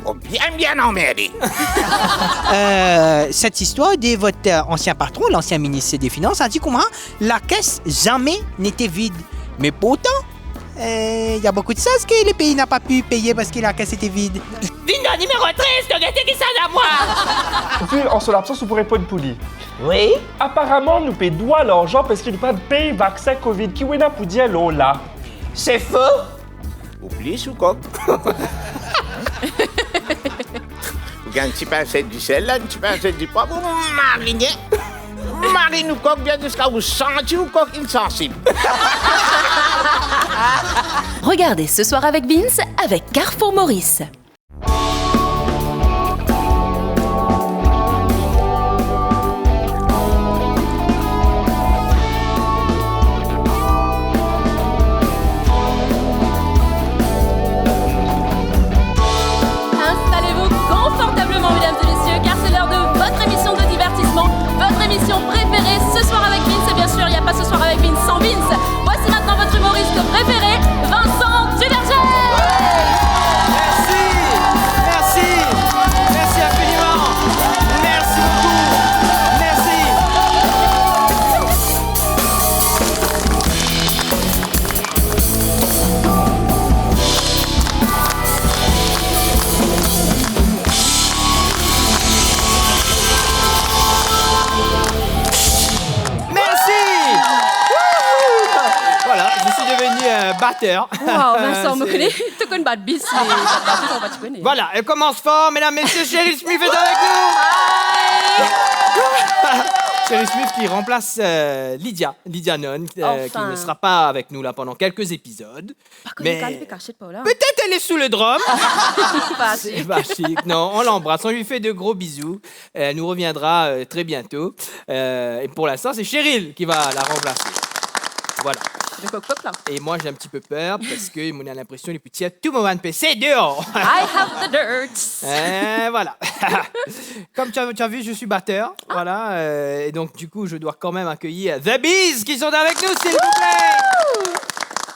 Oh, bien emmerdé. Cette histoire de votre ancien patron, l'ancien ministre des Finances, a dit comment la caisse jamais n'était vide. Mais pourtant, il y a beaucoup de choses que le pays n'a pas pu payer parce que la caisse était vide. Vino numéro 13, regardez qui ça à moi. Puis, en son absence, vous pourrez pas de poli. Oui? Apparemment, nous payons l'argent parce qu'il nous pas de payer vaccin Covid qui est pour dire là. C'est faux? Oublie sous coq. Vous avez un petit pincette du sel, là, un petit pincette du poivre, vous marinez. Marine ou coq bien jusqu'à vous sentir ou coq insensible. Regardez Ce soir avec Vince avec Carrefour Maurice. Installez-vous confortablement, mesdames et messieurs, car c'est l'heure de votre émission de divertissement, votre émission préférée, Ce soir avec Vince. Et bien sûr, il n'y a pas Ce soir avec Vince sans Vince. Voici maintenant votre humoriste préféré, Vincent Duverger. Merci infiniment. Merci beaucoup. Merci. Voilà, je suis devenu un batteur. Wow, Vincent, C'est- vous connaissez tout comme bad bis, mais on va te connaître. Voilà, elle commence fort, mesdames, messieurs, Cheryl Smith est avec nous. Cheryl Smith qui remplace Lydia Nunn, qui Enfin. ne sera pas avec nous là pendant quelques épisodes. Par contre, Mais le calme est caché de Paula. peut-être elle est sous le drum. Pas C'est assez. pas chic. Non, on l'embrasse, on lui fait de gros bisous. Elle nous reviendra très bientôt. Et pour l'instant, c'est Cheryl qui va la remplacer. Voilà. Le coq-coq, là. Et moi, j'ai un petit peu peur parce que mon a l'impression, les petits, tout moment de PC dehors. I have the dirt. Voilà. Comme tu as vu, je suis batteur. Voilà. Et donc, du coup, je dois quand même accueillir The Bees qui sont avec nous, s'il vous plaît.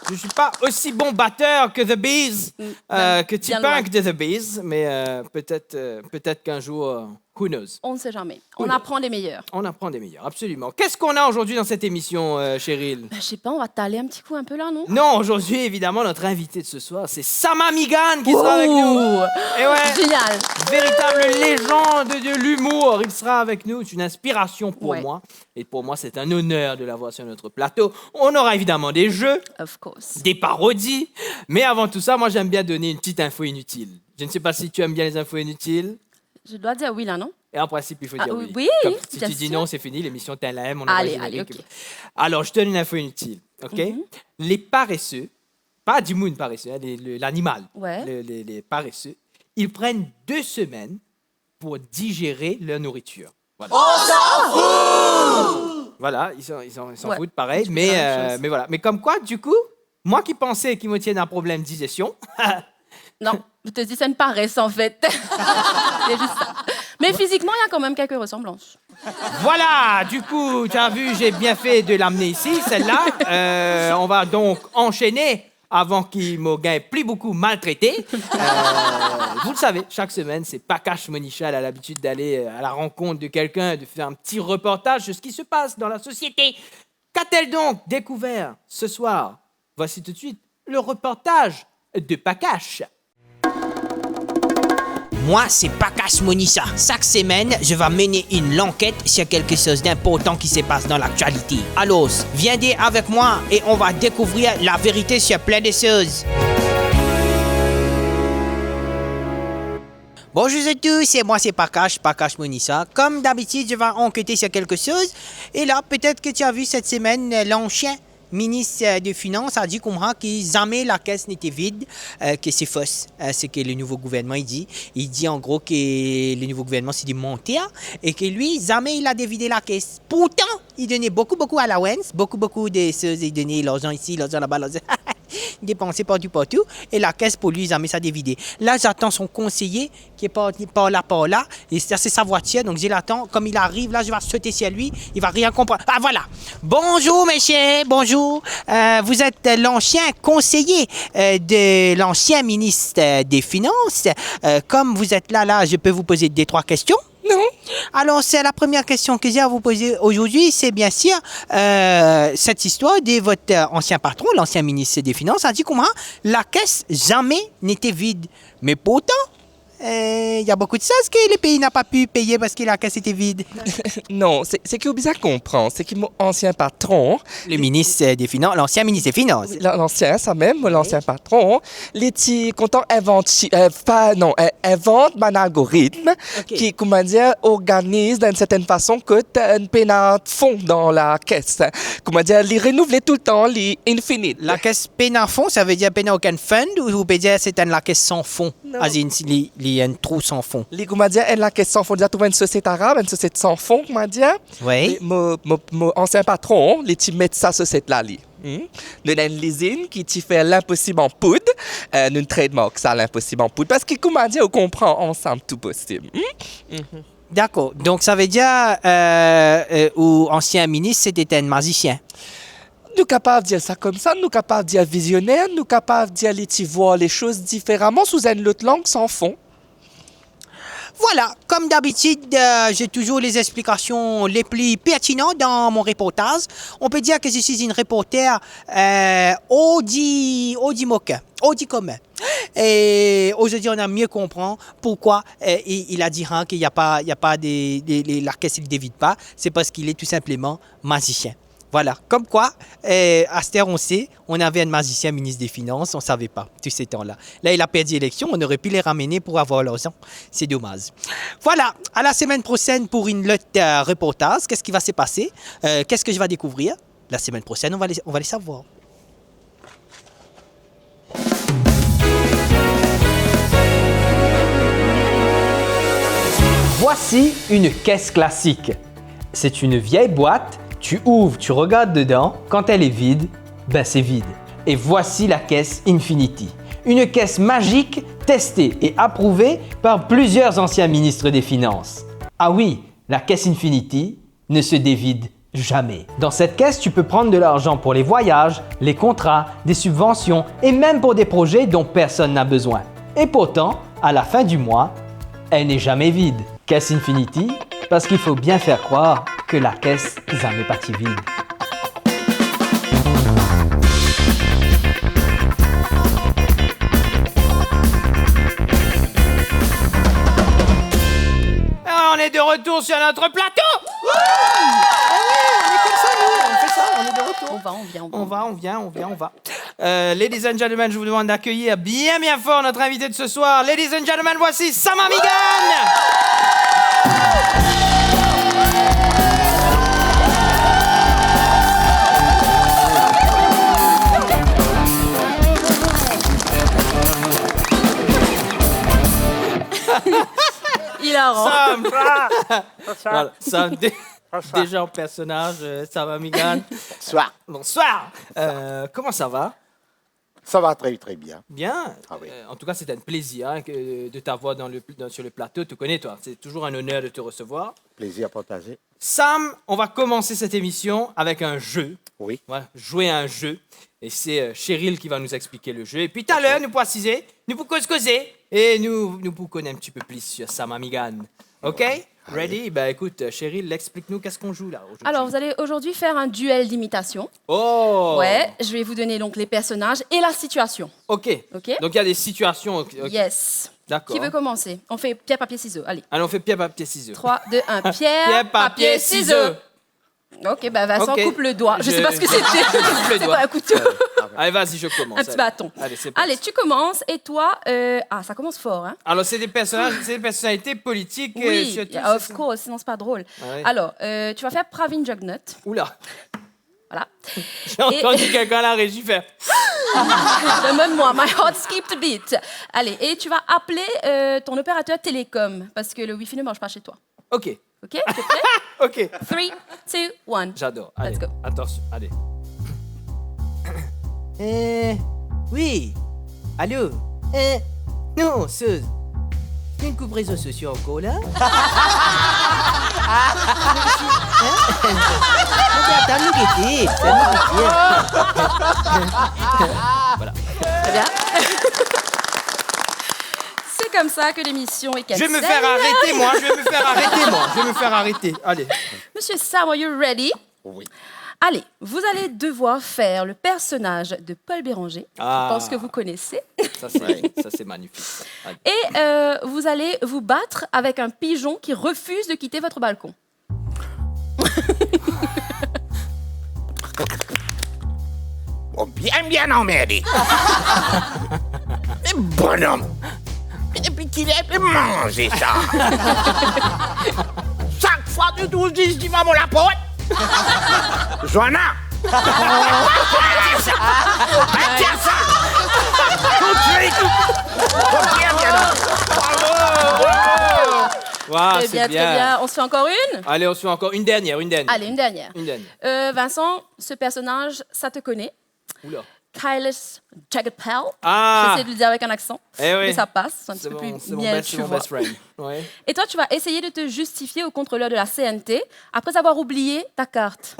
Je ne suis pas aussi bon batteur que The Bees, que bien loin. T-Punk de The Bees, mais peut-être qu'un jour, who knows. On ne sait jamais. Oui. On apprend des meilleurs. On apprend des meilleurs, absolument. Qu'est-ce qu'on a aujourd'hui dans cette émission, Cheryl? Je sais pas, on va t'aller un petit coup un peu là, non? Non, aujourd'hui, évidemment, notre invité de ce soir, c'est Sama Migan qui sera avec nous. Et ouais, Génial. véritable légende de l'humour. Il sera avec nous. C'est une inspiration pour Ouais. moi. Et pour moi, c'est un honneur de l'avoir sur notre plateau. On aura évidemment des jeux, Of course. des parodies. Mais avant tout ça, moi, j'aime bien donner une petite info inutile. Je ne sais pas si tu aimes bien les infos inutiles. Je dois dire oui là, non? Et en principe, il faut dire oui. oui, Comme si bien tu dis sûr. non, c'est fini. L'émission t'en l'aime. Allez, ok. Alors, je te donne une info inutile. OK? Les paresseux, pas du monde paresseux, hein, l'animal, Ouais. les paresseux, ils prennent 2 semaines pour digérer leur nourriture. Voilà. Voilà, ils s'en Ouais. foutent, pareil. Je fais la même Mais, chose. mais voilà. Mais comme quoi, du coup, moi qui pensais qu'ils me tiennent un problème de digestion, Non, je te dis, c'est une paresse en fait. C'est juste ça. Mais physiquement, il y a quand même quelques ressemblances. voilà, du coup, tu as vu, j'ai bien fait de l'amener ici, celle-là. On va donc enchaîner avant qu'il me gagne plus beaucoup maltraité. Vous le savez, chaque semaine, c'est Pakash Monichal a l'habitude d'aller à la rencontre de quelqu'un, de faire un petit reportage sur ce qui se passe dans la société. Qu'a-t-elle donc découvert ce soir? Voici tout de suite le reportage de Pakash. Moi, c'est Pakash Monissa. Chaque semaine, je vais mener une enquête sur quelque chose d'important qui se passe dans l'actualité. Alors, viens avec moi et on va découvrir la vérité sur plein de choses. Bonjour à tous, c'est moi, c'est Pakash Monissa. Comme d'habitude, je vais enquêter sur quelque chose. Et là, peut-être que tu as vu cette semaine, l'ancien ministre des Finances a dit qu'on que jamais la caisse n'était vide, que c'est fausse. Ce que le nouveau gouvernement il dit. Il dit en gros que le nouveau gouvernement c'est du mentir et que lui, jamais il a dévidé la caisse. Pourtant, il donnait beaucoup à la WENS, beaucoup de choses. Il donnait l'argent ici, l'argent là-bas, l'argent... dépensé partout. Et la caisse, pour lui, jamais ça dévidé. Là, j'attends son conseiller qui est par là. Et c'est sa voiture, donc je l'attends. Comme il arrive, là, je vais sauter sur lui. Il va rien comprendre. Ah, voilà. Bonjour, messieurs. Bonjour. Vous êtes l'ancien conseiller de l'ancien ministre des Finances. Comme vous êtes là, je peux vous poser 2-3 questions? Non. Alors, c'est la première question que j'ai à vous poser aujourd'hui. C'est bien sûr cette histoire de votre ancien patron, l'ancien ministre des Finances, a dit comment la caisse jamais n'était vide. Mais pourtant, il y a beaucoup de choses que le pays n'a pas pu payer parce que la caisse était vide. Non, c'est que bizarre comprendre. C'est que mon ancien patron, Le ministre des Finances, l'ancien ministre des Finances. l'ancien, ça même, l'ancien patron, il était content invente un algorithme qui, comment dire, organise d'une certaine façon que tu as une peine de fond dans la caisse. Comment dire, il renouvelle tout le temps, il infinite. La caisse peine à fond, ça veut dire peine à aucun fund ou vous pouvez dire c'est la caisse sans fond? Non. Il y a un trou sans fond. Les, comment dire, la caisse sans fond, tu vois une société arabe, une société sans fond, comment dire. Oui. Mon ancien patron, il met sa société-là. Nous avons une usine qui fait l'impossible en poudre. Nous trademark ça, l'impossible en poudre. Parce que, comment dire, on comprend ensemble tout possible. D'accord. Donc, ça veut dire ou ancien ministre, c'était un magicien. Nous sommes capables de dire ça comme ça, nous sommes capables de dire visionnaire, nous sommes capables de dire voir les choses différemment sous une autre langue sans fond. Voilà, comme d'habitude, j'ai toujours les explications les plus pertinentes dans mon reportage. On peut dire que je suis une reporter Audi commun. Et aujourd'hui, on a mieux compris pourquoi il a dit qu'il n'y a pas la caisse ne dévide pas. C'est parce qu'il est tout simplement magicien. Voilà, comme quoi, à cette heure, on sait, on avait un magicien ministre des Finances, on ne savait pas, tous ces temps-là. Là, il a perdu l'élection, on aurait pu les ramener pour avoir l'argent. C'est dommage. Voilà, à la semaine prochaine pour une autre reportage. Qu'est-ce qui va se passer? Qu'est-ce que je vais découvrir? La semaine prochaine, on va les savoir. Voici une caisse classique. C'est une vieille boîte. Tu ouvres, tu regardes dedans, quand elle est vide, ben c'est vide. Et voici la caisse Infinity. Une caisse magique testée et approuvée par plusieurs anciens ministres des Finances. Ah oui, la caisse Infinity ne se dévide jamais. Dans cette caisse, tu peux prendre de l'argent pour les voyages, les contrats, des subventions et même pour des projets dont personne n'a besoin. Et pourtant, à la fin du mois, elle n'est jamais vide. Caisse Infinity, parce qu'il faut bien faire croire que la caisse n'est jamais partie vide. On est de retour sur notre plateau. On est de retour. On va. Ladies and gentlemen, je vous demande d'accueillir bien fort notre invité de ce soir. Ladies and gentlemen, voici Sam Amigan. Il a rend. Sam, déjà en personnage, Sam Amigan. Bonsoir. Comment ça va? Ça va très, très bien. Bien. Ah oui. En tout cas, c'est un plaisir de t'avoir sur le plateau. Tu connais, toi. C'est toujours un honneur de te recevoir. Plaisir partagé. Sam, on va commencer cette émission avec un jeu. Oui. Voilà, jouer à un jeu. Et c'est Cheryl qui va nous expliquer le jeu. Et puis tout à l'heure, nous préciser, nous pour causer et nous pour connaître un petit peu plus sur Sam Amigan. OK? Ready? Ben écoute, Cheryl, explique-nous qu'est-ce qu'on joue là aujourd'hui. Alors, vous allez aujourd'hui faire un duel d'imitation. Oh! Ouais, je vais vous donner donc les personnages et la situation. OK. OK? Donc il y a des situations. OK. Yes. D'accord. Qui veut commencer? On fait pierre, papier, ciseaux. Allez. Allez, on fait pierre, papier, ciseaux. 3, 2, 1. Pierre, papier, ciseaux. OK, ben Vincent Ok. coupe le doigt. Je sais pas ce que c'était. coupe le C'est doigt. quoi, un couteau? Allez, vas-y, je commence. Un petit bâton. Allez, c'est parti. Allez, tu commences et toi... ça commence fort, hein? Alors, c'est des personnages, c'est des personnalités politiques. Oui, surtout, yeah, of c'est ça? course, sinon c'est pas drôle. Ah ouais. Alors, tu vas faire Pravin Jugnut. Oula, Voilà. j'ai entendu quelqu'un à la régie faire. Même moi, my heart skipped a beat. Allez, et tu vas appeler ton opérateur télécom parce que le Wi-Fi ne marche pas chez toi. OK, OK? T'es prêt? OK. 3, 2, 1. J'adore. Let's Allez, go. attention, allez. Oui. Allô? Non, Suze. Tu une coupe réseaux sociaux encore là? Attends, nous guetter. Voilà. Très bien. C'est comme ça que l'émission est Je cancel. vais me faire arrêter, moi. Allez. Monsieur Sam, are you ready? Oui. Allez, vous allez devoir faire le personnage de Paul Béranger. Ah. Je pense que vous connaissez. Ça, c'est magnifique. Allez. Et vous allez vous battre avec un pigeon qui refuse de quitter votre balcon. Oh, bien emmerdé. Mais bonhomme. Mais depuis qu'il est mangé ça. Chaque fois que tu dis, dis maman la porte. Joanna. Tiens ça. Tout de suite. Oh, bien Wow, Très c'est bien, très bien. On se fait encore une? Allez, on se fait encore une dernière. Allez, une dernière. Une dernière. Vincent, ce personnage, ça te connaît. Oula. Kailash Jagdpal. Ah. J'essaie de le dire avec un accent. Eh oui. Mais ça passe. C'est un petit C'est peu mon, plus miel, tu vois. best friend. Ouais. Et toi, tu vas essayer de te justifier au contrôleur de la CNT après avoir oublié ta carte.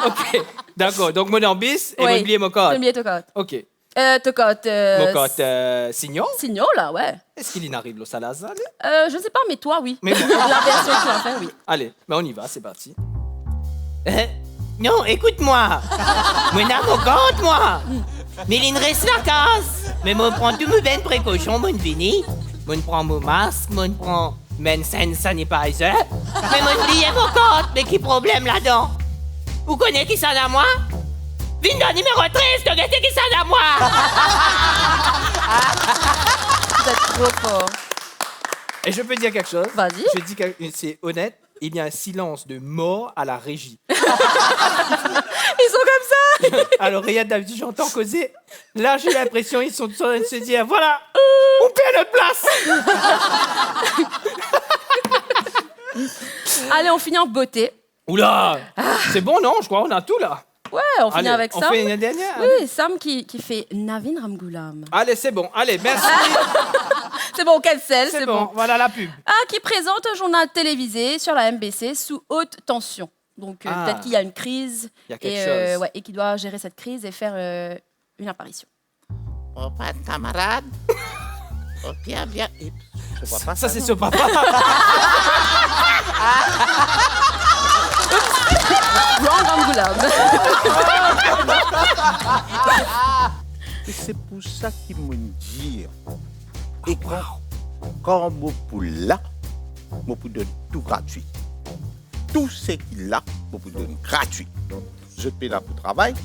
OK. D'accord. Donc, mon ambis et Oui. mon oublié mon code. Oublié ta carte. OK. Ta carte. Mon code signal. Signal, là, ouais. Est-ce qu'il arrive le Salazar? Je ne sais pas, mais toi, oui. Mais bon. La version que tu vas faire, oui. Allez, ben on y va, c'est parti. Non, écoute-moi. Moi, n'a mon compte, moi. Mais il reste la casse. Mais moi, prends tout mes bonnes précautions, mon vini. Moi, prends mon masque, moi, prends mon sanitizer. Mais moi, oubliez mon compte. Mais qui problème là-dedans? Vous connaissez qui ça à moi? Vinda numéro 13, tu connais qui ça à moi? Vous êtes trop fort. Et je peux dire quelque chose? Vas-y. Je dis que c'est honnête, il y a un silence de mort à la régie. Ils sont comme ça. Alors, regarde, d'habitude, j'entends causer. Là, j'ai l'impression ils sont en train de se dire, voilà, on perd notre place. Allez, on finit en beauté. Oula, c'est bon, non? Je crois qu'on a tout, là. Ouais, on finit Allez, avec on Sam. fait une dernière? Oui, Sam qui fait Navin Ramgoolam. Allez, c'est bon. Allez, merci. C'est bon, cancel, C'est bon. Voilà la pub. Qui présente un journal télévisé sur la MBC sous haute tension. Donc, peut-être qu'il y a une crise. Il y a quelque chose. Ouais, et qu'il doit gérer cette crise et faire une apparition. Oh, pas de camarade. Oh, bien. Je vois pas Ça, c'est ce papa. Wrong Ramgoolam. Et c'est pour ça qu'ils me disent. Et quand mon pour là, mon pour donne tout gratuit. Tout ce qu'il a, mon pour donne gratuit. Je paie dans pour travail,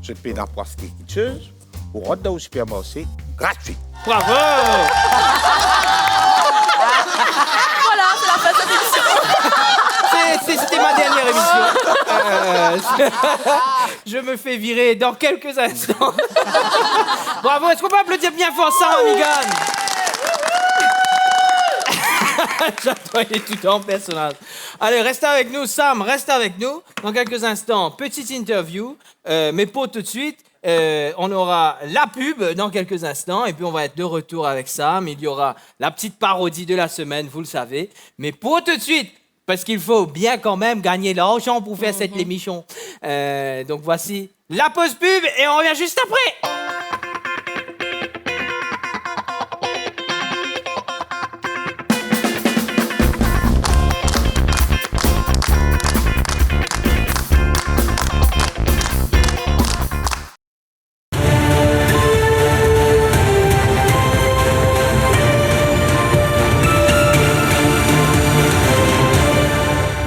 je paie dans pour acheter quelque chose, pour rentrer au supermarché, gratuit. Bravo. Voilà, c'est la fin de cette émission. C'était ma dernière émission. Je me fais virer dans quelques instants. Bravo, est-ce qu'on peut applaudir bien fort ça, Amigan? J'adore, il est tout en personnage. Allez, restez avec nous, Sam, reste avec nous. Dans quelques instants, petite interview. Mais pour tout de suite, on aura la pub dans quelques instants. Et puis, on va être de retour avec Sam. Il y aura la petite parodie de la semaine, vous le savez. Mais pour tout de suite, parce qu'il faut bien quand même gagner l'argent pour faire cette émission. Donc, voici la pause pub et on revient juste après.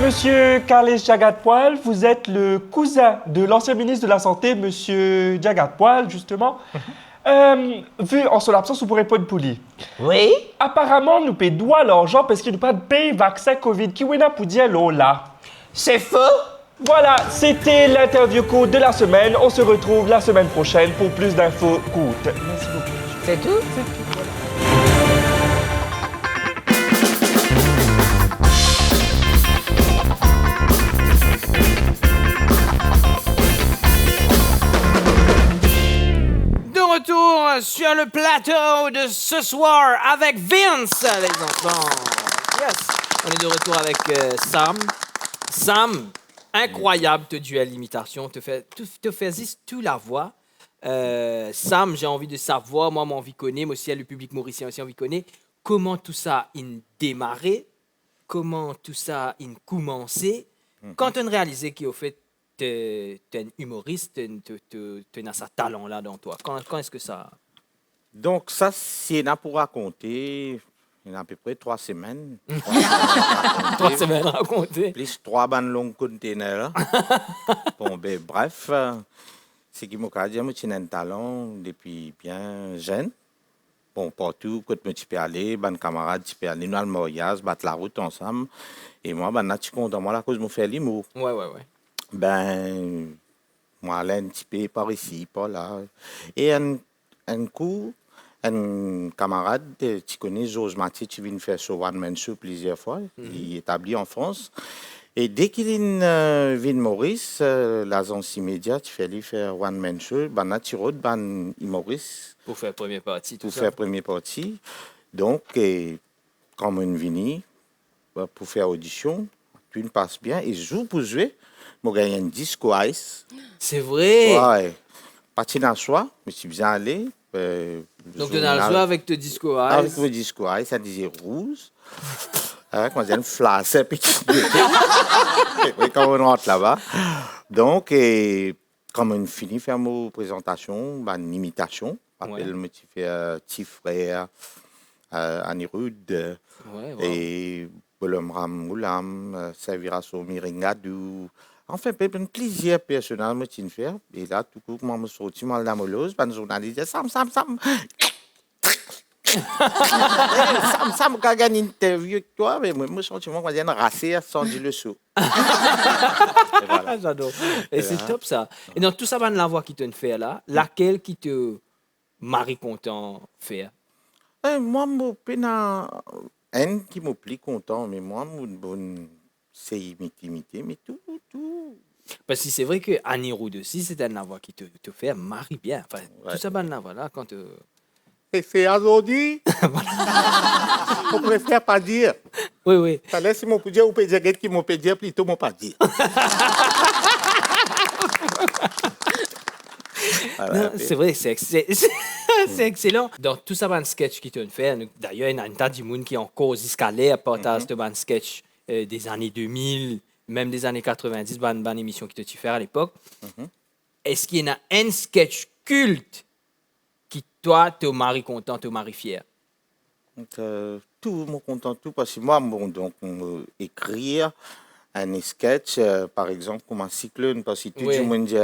Monsieur Kailash Jagdpal, vous êtes le cousin de l'ancien ministre de la Santé, Monsieur Jagdpal, justement. Vu en son absence, vous pourrez pas être poli. Oui? Apparemment, nous payons l'argent parce qu'il nous pas de payer vaccin Covid qui est pour dire là. C'est faux? Voilà, c'était l'interview courte de la semaine. On se retrouve la semaine prochaine pour plus d'infos courtes. Merci beaucoup. C'est tout? sur le plateau de ce soir avec Vince, les enfants. Yes. On est de retour avec Sam. Sam, incroyable te duel l'imitation, te fais tout la voix. Sam, j'ai envie de savoir, moi, mon envie connaît, moi aussi, le public mauricien aussi envie connaît, comment tout ça a démarré, comment tout a commencé, quand on réalisé qu'au fait, tu es un humoriste, tu as ce talent-là dans toi. Quand est-ce que ça... Donc, ça, c'est là pour raconter. Il y a à peu près 3 semaines. 3 semaines racontées. Plus 3 bandes longues containers. Bon, ben, bref, c'est qui m'a dit que j'ai un talent depuis bien jeune. Bon, partout, quand je peux aller, mes camarades, je peux aller dans le mariage, battre la route ensemble. Et moi, je suis content, moi, la cause me fait l'humour. Ouais. Ben, moi, là, un petit peu par ici, par là. Et un coup, un camarade, tu connais Georges Mathieu, tu viens faire sur One Man Show plusieurs fois. Il est établi en France. Et dès qu'il vient de Maurice, l'agence immédiate, tu fais lui faire One Man Show, ben là, tu rôdes, ben Maurice. Pour faire première partie, tout pour ça. faire première partie. Donc, quand on vient pour faire audition, tout ne passe bien. Et jour pour jouer, je gagne un disco ice. C'est vrai. Ouais. Parti dans le soir, je suis bien allé. Donc, tu as joué avec le disco ice. Avec le disco ice, ça disait rouge. Quand j'ai une flash, puis quand on rentre là-bas. Donc, quand on finit de faire ma présentation, une imitation, après, je me suis fait petit frère, Anirud, et Bolom Ram Moulam, Savira Miringadou. Enfin, plusieurs personnages me suis fait. Et là, tout coup, moi, je me suis sorti mal d'amoureuse, le journaliste dit Sam. Sam, quand j'ai une interview avec toi, mais moi, je me suis senti racé sans dire le saut. Voilà. J'adore. Et c'est top, ça. Et dans tout ça, la voix qui te fait là, laquelle qui te marie content faire? Moi, je un qui me plaît content, mais moi, c'est imiter, mais tout. Parce que c'est vrai que Anirud aussi, c'est une voix qui te fait marie bien. Enfin, tout ça, la voix là, quand... Et c'est aujourd'hui. On préfère pas dire. Oui. Ça laisse mon peut dire ou peut dire qui m'ont peut dire plutôt mon pas dire. Non, c'est vrai, c'est excellent. Dans tout ça, un sketch qui te fait, d'ailleurs, il y a un tas de monde qui ont encore escalé à partir de ce sketch des années 2000, même des années 90, bonne émission qui te fait à l'époque. Est-ce qu'il y en a un sketch culte qui, toi, te marie content, te marie fier? Tout, me content, tout. Parce que moi, écrire un sketch, par exemple, comme un cyclone, parce que tout le monde dit,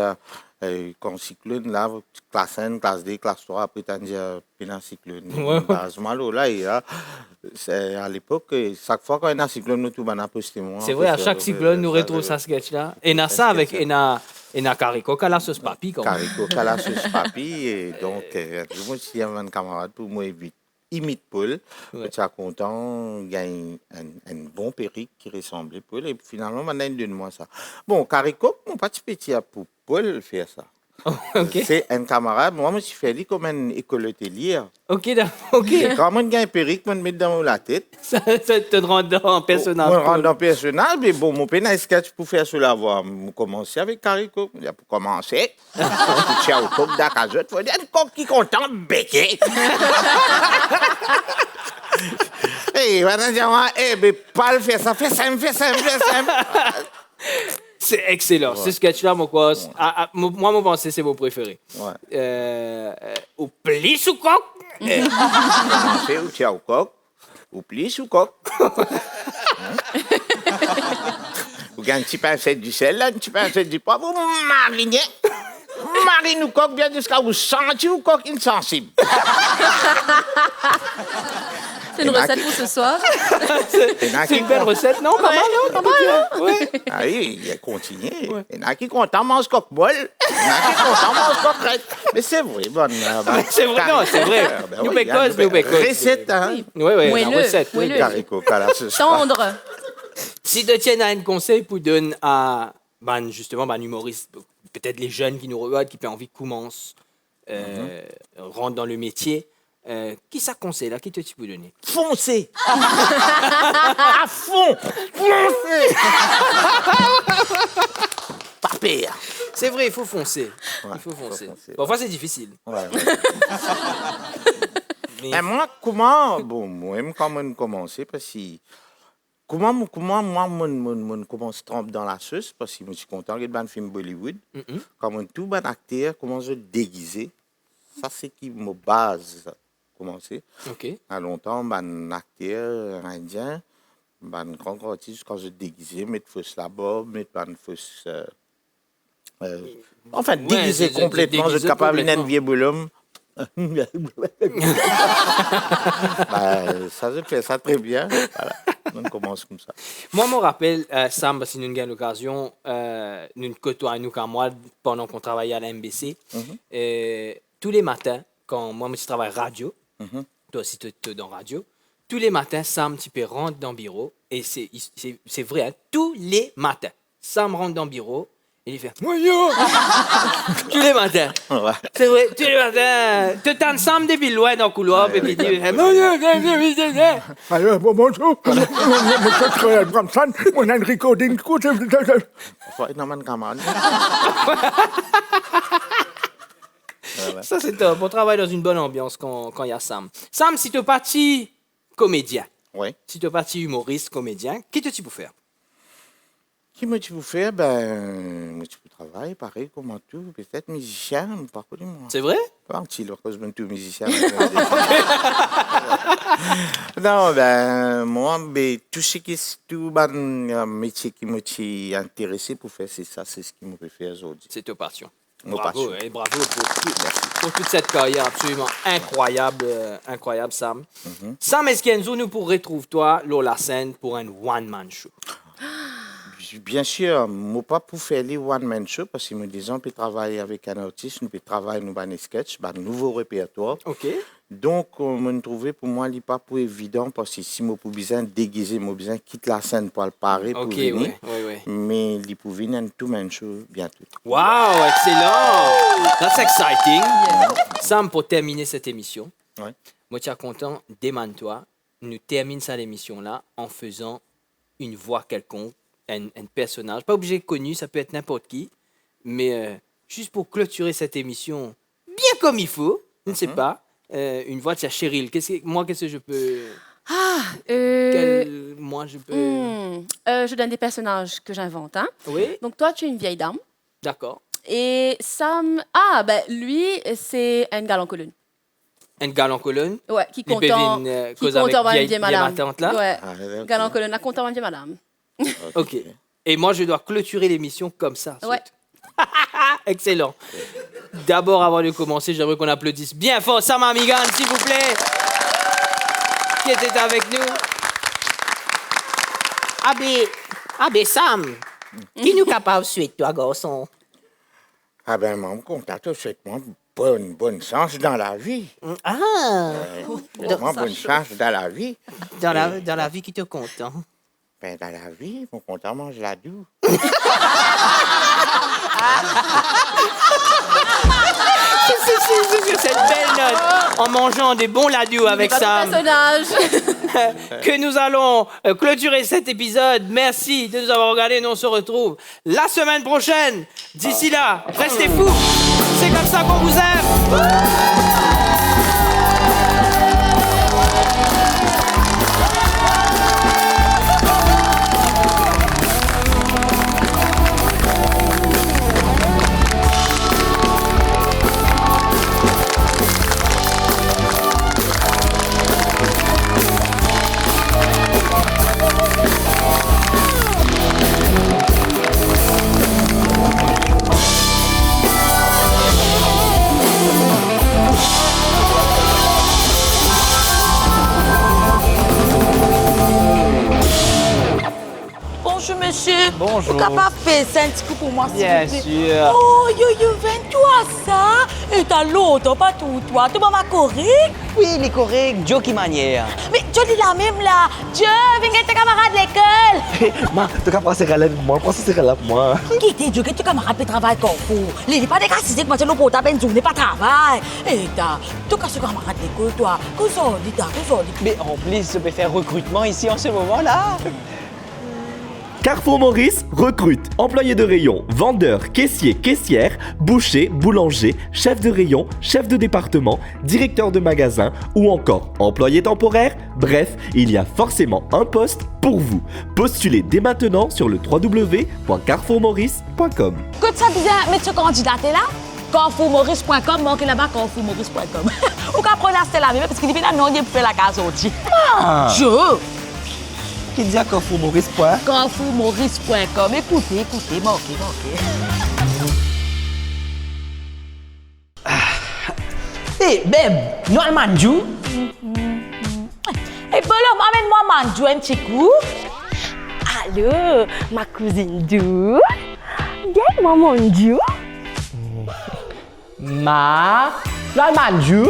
quand cyclone, là, classe 1, classe 2, classe 3, après, tu dis, un cyclone. C'est à l'époque, chaque fois qu'on a un cyclone, nous, tout le monde a posté moi. C'est vrai, à chaque cyclone, nous retrouvons ce sketch-là. Et on a ça avec... Et na Carico à la sauce papi. Carico à la sauce papi. Et donc, je me suis dit à un camarade pour moi imite Paul. Je suis content, il y a un bon perruque qui ressemblait à Paul. Et finalement, maintenant, il donne moi ça. Bon, Carico, mon petit petit pour Paul faire ça. Okay. C'est un camarade. Moi, je me suis fait comme un école hôtelière. OK. Quand je gagne un perruque, je me mets dans la tête. Ça te rend en personnage. Je me rends en personnage, mais bon, mon pénal sketch pour faire cela. Je commencer avec Carico. Pour commencer, je suis au coq d'Akazot. Il faut dire un coq qui est content, béqué. Et maintenant, je dis, pas le faire ça, fais ça. C'est excellent. Ce sketch-là, moi, mon pensée, c'est mon préféré. Au plis ou coq? Commencer au tia au coq, au plis ou coq. Vous gagnez un petit pincette du sel, un petit pincette du poivre, vous marinez. Marine ou coq bien jusqu'à vous sentir ou coq insensible. C'est une recette pour ce soir. C'est une belle recette, non? Pas mal, non? Oui. Ah oui, il a continué. Il y en a qui content mange coq bol. Il y en a qui content mange coq crête. Mais c'est vrai, bonne. C'est vrai, non, c'est vrai. Nous bécos. Recette, hein? Oui, la recette. Carico, Tendre. Si tu tiens un conseil pour donner à, justement, humoriste, peut-être les jeunes qui nous regardent, qui ont envie de commencer rentre dans le métier, qui ça conseille là? Qui te tu peux donner? Foncez. À fond. Foncez. Pas pire. C'est vrai, il faut foncer. Ouais, Il faut foncer. foncer. Parfois, c'est difficile. Ouais. Mais Mais moi, comment... Bon, moi-même, comment commencer, parce que... Comment moi, mon commence trempe dans la sauce, parce que je suis content de un film Bollywood. Comment tout bon acteur, comment je déguiser. Ça, c'est qui me base commencer. OK. À longtemps, un acteur indien, un grand artiste, quand je déguisais, mettre fausse la bob, mettre une fausse... enfin, déguiser c'est complètement, je déguiser suis capable d'un complètement. vieux bonhomme. Ça, je fais ça très bien. Voilà. On commence comme ça. Moi, je me rappelle, Sam, si nous avons l'occasion, nous côtoyons nous quand moi pendant qu'on travaillait à la MBC. Tous les matins, quand moi, je travaille radio, toi aussi, tu es dans radio, tous les matins, Sam, tu peux rentrer dans le bureau, et c'est vrai, hein, tous les matins, Sam rentre dans le bureau, et il fait « Moyo !» Tous les matins. Ouais. C'est vrai, tous les matins. Tu t'en Sam depuis loin dans le couloir, et puis il dit « Moyo !» Alors, bonjour, monsieur Troy Bramson, on a un recording. Faut être dans mon camarade. Ça, c'est top. On travaille dans une bonne ambiance quand il y a Sam. Sam, si tu es parti comédien, Oui. si tu es parti humoriste, comédien, qu'est-ce que tu peux faire? Qui me tu peux faire? Ben, moi, tu peux travailler, pareil, comme tout. Peut-être musicien, pas connu, moi. C'est vrai? Pas un petit, parce que je suis tout musicien. Non, ben, moi, ben, tout ce qui est tout métier qui me intéressé pour faire, c'est ça, c'est ce qui me fait faire aujourd'hui. C'est ta passion. Nos Bravo, passions. et bravo pour toute cette carrière absolument incroyable, incroyable, Sam. Sam Esquenzo, nous pour retrouver toi, la scène pour un one-man show. Bien sûr, moi pas pour faire les one-man show, parce que me disons, on peut travailler avec un artiste, on peut travailler dans un sketch, un nouveau répertoire. OK. Donc, on me trouvait pour moi, il n'est pas pour évident, parce que si je peux besoin déguiser, je besoin quitter la scène pour le parer, pour OK, venir. oui. Mais il peut venir un tout-man show bientôt. Wow, excellent! That's exciting. Sam, pour terminer cette émission, Ouais. moi, tu es content, démane-toi, nous termine ça l'émission-là en faisant une voix quelconque, un personnage, pas obligé connu, ça peut être n'importe qui, mais juste pour clôturer cette émission bien comme il faut, je ne sais pas, une voix de Cheryl. Qu'est-ce que je peux... Moi, je peux... Je donne des personnages que j'invente. Hein? Oui, Donc, toi, tu es une vieille dame. d'accord. Et Sam, lui, c'est un gars en colonne. Un gars en colonne. Ouais, qui Il compte peut en... venir, Qui cause compte avec en vieille- vieille vieille madame. matante, là? Ouais, Ah, gars en colonne, à compte en vieille madame. OK. Et moi, je dois clôturer l'émission comme ça. Ouais. Excellent. D'abord, avant de commencer, j'aimerais qu'on applaudisse bien fort Sam Amigan, s'il vous plaît, qui était avec nous. Ah ben Sam, qui nous capable de suivre toi, garçon? Ah ben, mon contact, souhaite-moi bonne chance dans la vie. Ah, Moi, bonne chance dans la vie. dans la vie qui te compte. Hein? Ben, dans la vie, mon content mange la doux. Sur cette belle note, en mangeant des bons ladous avec Pas de Sam, personnage. que nous allons clôturer cet épisode. Merci de nous avoir regardés. Nous, on se retrouve la semaine prochaine. D'ici là, restez fous. C'est comme ça qu'on vous aime. monsieur. Bonjour. Vous capable de faire un petit coup pour moi, s'il Bien vous plaît? sûr. Oh, yo, 23, ça. Et t'as l'autre, pas tout, toi. Tu m'as correct? Oui, il est correct. Joe qui manière. Mais tu dis la même, là. Dieu, viens tes camarades de l'école. Ma, tu peux passer là pour moi, passer là pour moi. Qui t'es Dieu, que tu camarades de travail comme vous? Il n'est pas des cas si c'est que moi, tu n'as pas une journée, pas travail. Et t'as, tu as ce camarade de l'école, toi. Qu'est-ce qu'on dit, Mais en plus, je peux faire recrutement ici en ce moment-là. Carrefour Maurice recrute employés de rayon, vendeurs, caissiers, caissières, bouchers, boulangers, chefs de rayon, chefs de département, directeurs de magasin ou encore employés temporaires. Bref, il y a forcément un poste pour vous. Postulez dès maintenant sur le www.carrefourmaurice.com. Que ça bien mettre ce candidat là? Carrefourmaurice.com, manquez là-bas carrefourmaurice.com. Ou qu'à prendre la même parce qu'il dit non, il peut faire la case aussi. Je. Qui dit à Carrefour Maurice point? Carrefourmaurice.com. Écoutez, manquez. Hey, babe, nous allons manger. Et Bolo, amène-moi Manjou un petit coup. Allô, ma cousine Dou. Viens-moi Manjou. Ma, nous allons manger.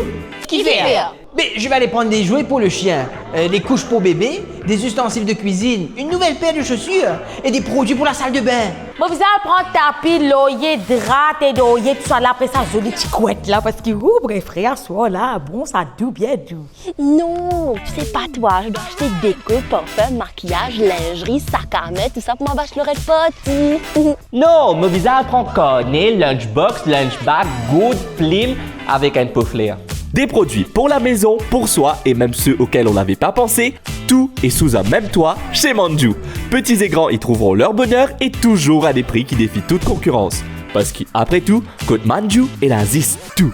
Qui fait? Mais je vais aller prendre des jouets pour le chien, des couches pour bébé, des ustensiles de cuisine, une nouvelle paire de chaussures et des produits pour la salle de bain. Bon, vous allez prendre tapis, l'oyer, drap et d'oyer, tout ça là, après ça, joli petit couette là, parce que, bref, frère, soit là, bon, ça doux, bien doux. Non, tu sais pas toi, je dois acheter déco, parfum, maquillage, lingerie, sac à main, tout ça pour ma bachelorette party. Non, mon visage prend cornet, lunchbox, lunchbag, good, plim, avec un pot flair. Des produits pour la maison, pour soi et même ceux auxquels on n'avait pas pensé, tout est sous un même toit chez Manjou. Petits et grands y trouveront leur bonheur et toujours à des prix qui défient toute concurrence. Parce qu'après tout, Côte Manjou est la zis tout.